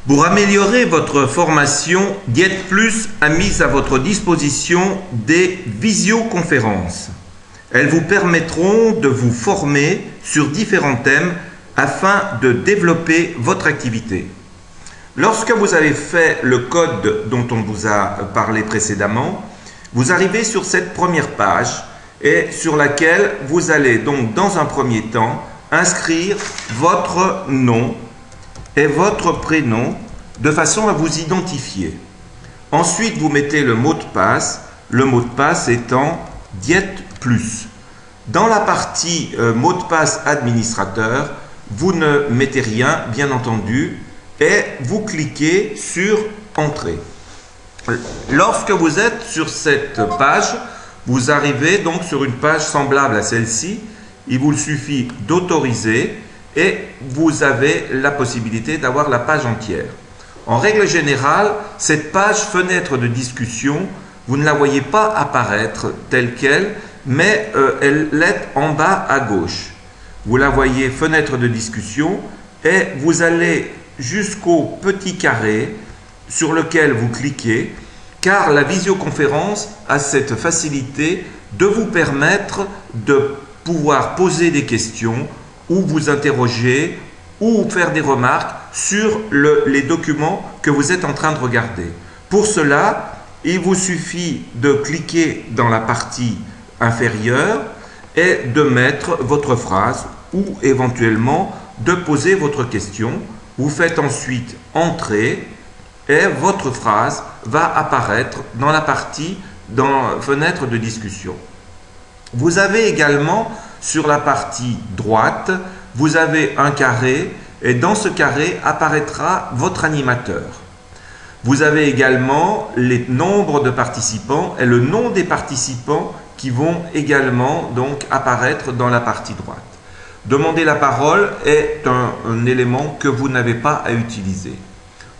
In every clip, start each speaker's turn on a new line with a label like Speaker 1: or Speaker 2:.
Speaker 1: Pour améliorer votre formation, Diet+ a mis à votre disposition des visioconférences. Elles vous permettront de vous former sur différents thèmes afin de développer votre activité. Lorsque vous avez fait le code dont on vous a parlé précédemment, vous arrivez sur cette première page et sur laquelle vous allez donc dans un premier temps inscrire votre nom et votre prénom de façon à vous identifier. Ensuite, vous mettez le mot de passe étant Diet+. Dans la partie mot de passe administrateur, vous ne mettez rien, bien entendu, et vous cliquez sur Entrée. Lorsque vous êtes sur cette page, vous arrivez donc sur une page semblable à celle-ci. Il vous suffit d'autoriser et vous avez la possibilité d'avoir la page entière. En règle générale, cette page fenêtre de discussion, vous ne la voyez pas apparaître telle qu'elle, mais elle est en bas à gauche. Vous la voyez fenêtre de discussion et vous allez jusqu'au petit carré sur lequel vous cliquez, car la visioconférence a cette facilité de vous permettre de pouvoir poser des questions ou vous interroger ou faire des remarques sur les documents que vous êtes en train de regarder. Pour cela, il vous suffit de cliquer dans la partie inférieure et de mettre votre phrase ou éventuellement de poser votre question. Vous faites ensuite Entrée et votre phrase va apparaître dans la partie fenêtre de discussion. Vous avez également sur la partie droite, vous avez un carré et dans ce carré apparaîtra votre animateur. Vous avez également les nombres de participants et le nom des participants qui vont également donc apparaître dans la partie droite. Demander la parole est un élément que vous n'avez pas à utiliser.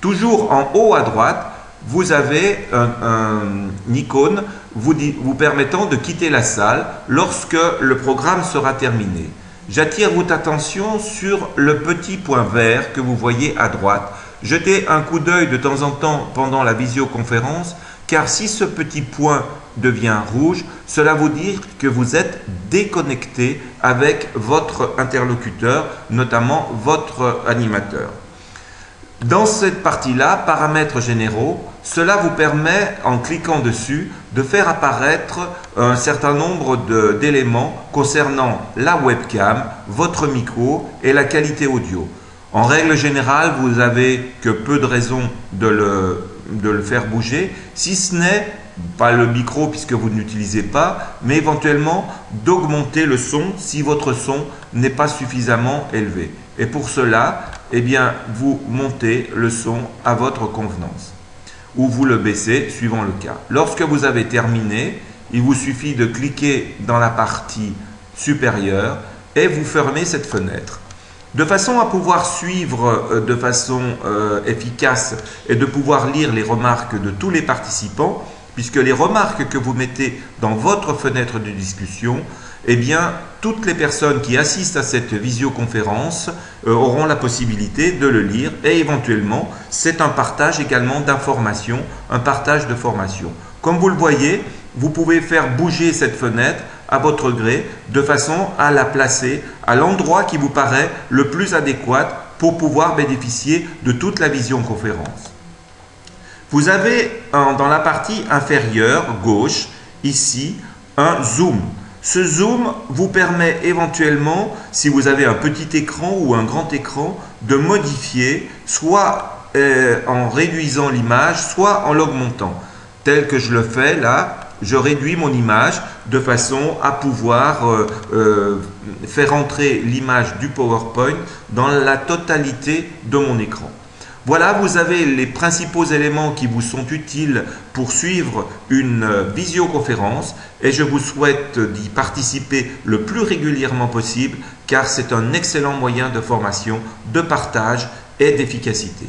Speaker 1: Toujours en haut à droite, vous avez une icône vous permettant de quitter la salle lorsque le programme sera terminé. J'attire votre attention sur le petit point vert que vous voyez à droite. Jetez un coup d'œil de temps en temps pendant la visioconférence, car si ce petit point devient rouge, cela vous dit que vous êtes déconnecté avec votre interlocuteur, notamment votre animateur. Dans cette partie-là, paramètres généraux, cela vous permet, en cliquant dessus, de faire apparaître un certain nombre d'éléments concernant la webcam, votre micro et la qualité audio. En règle générale, vous n'avez que peu de raisons de le faire bouger, si ce n'est pas le micro puisque vous ne l'utilisez pas, mais éventuellement d'augmenter le son si votre son n'est pas suffisamment élevé. Et pour cela, eh bien, vous montez le son à votre convenance ou vous le baissez suivant le cas. Lorsque vous avez terminé, il vous suffit de cliquer dans la partie supérieure et vous fermez cette fenêtre. De façon à pouvoir suivre de façon efficace et de pouvoir lire les remarques de tous les participants, puisque les remarques que vous mettez dans votre fenêtre de discussion, eh bien, toutes les personnes qui assistent à cette visioconférence auront la possibilité de le lire et éventuellement, c'est un partage également d'informations, un partage de formation. Comme vous le voyez, vous pouvez faire bouger cette fenêtre à votre gré de façon à la placer à l'endroit qui vous paraît le plus adéquat pour pouvoir bénéficier de toute la visioconférence. Vous avez dans la partie inférieure gauche, ici, un zoom. Ce zoom vous permet éventuellement, si vous avez un petit écran ou un grand écran, de modifier soit en réduisant l'image, soit en l'augmentant. Tel que je le fais là, je réduis mon image de façon à pouvoir faire entrer l'image du PowerPoint dans la totalité de mon écran. Voilà, vous avez les principaux éléments qui vous sont utiles pour suivre une visioconférence et je vous souhaite d'y participer le plus régulièrement possible car c'est un excellent moyen de formation, de partage et d'efficacité.